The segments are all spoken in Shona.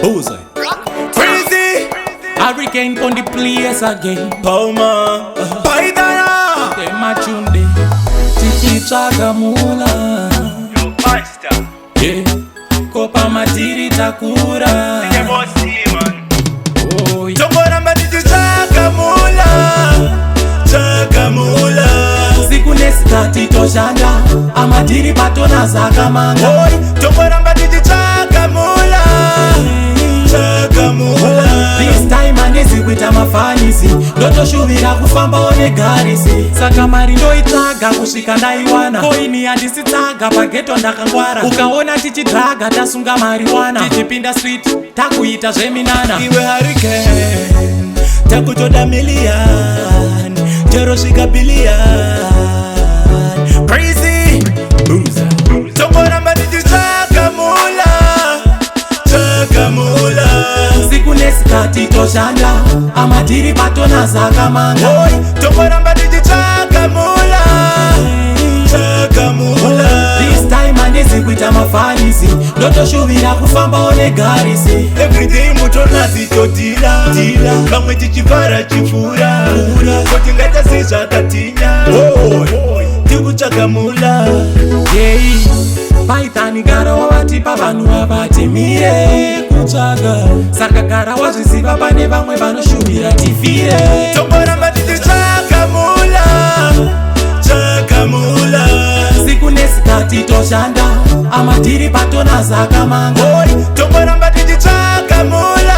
Bullseye. Crazy. Hurricane on the place again. Palma. Paidara. Temachunde. Tikichagamula. Yo, Master. Yeah. Kopa madiri takura. Your bossy, man. Oh, yeah. Tomoramba tichagamula. Chagamula. Siku nesikati toshanda. Amadiri patona zakamanga. Oi, tomoramba tichagamula. Chagamula. This time anezi kuita mafanisi. Ndotoshuvira kufamba one garisi. Saka mari ndoitsvaga kusvika ndaiwana. Koini handisitsaga pageto ndakangwara. Ukaona tichidhaga tasunga mariwana. Tichipinda street takuita zveminana. Iwe hurricane takutoda million. Jero svika billion. Crazy. Bullseye. Tomoramba tichagamula. Chagamula. Siku nesikati toshanda. Amadiri patona zakamanga. Oi, tomoramba tichagamula. Chagamula. This time handisi kuita mafanisi. Ndotoshuvira kufamba one garisi. Everyday mutona zitodila dila. Kamwe tichivhara chifura kuti ngaita sezvakatinya. Tikuchagamula. Yei, Python gara wavatipa vanhu vavati mire kutsvaga. Saka gara wazviziva pane vamwe vanoshuvira tifire. Tomoramba tichagamula. Chagamula. Siku nesikati toshanda. Amadiri patona zakamanga. Oi, tomoramba tichagamula.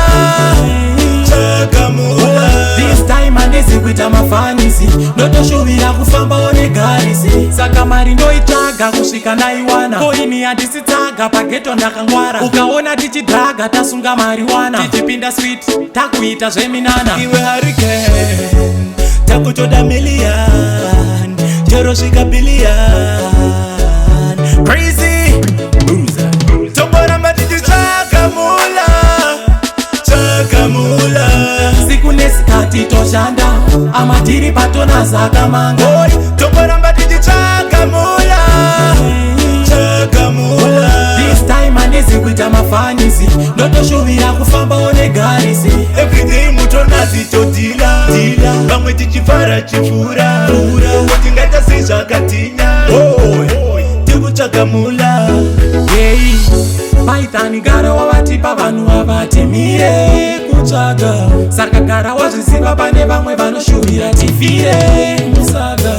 Chagamula. This time handisi kuita mafanisi. Ndotoshuvira kufamba one garisi. Saka mari ndoitsvaga kusvika ndaiwana. Koini handisitsaga pageto ndakangwara. Ukaona tichidhaga tasunga mariwana. Tichipinda street takuita zveminana. Iwe hurricane takutoda million. Jero svika billion. Crazy. Bullseye. Tomoramba tichagamula. Chagamula. Siku nesikati toshanda. Amadiri patona zakamanga. Oi, tomoramba tichagamula. Chagamula. This time handisi kuita mafanisi. Ndotoshuvira kufamba one garisi. Everyday mutona zitodila dila. Kamwe tichivhara chifura kuti ngaita sezvakatinya. Tikuchagamula. Yei, Python gara wavatipa vanhu vavati mire kutsvaga. Saka gara wazviziva pane vamwe vanoshuvira tifire musaga.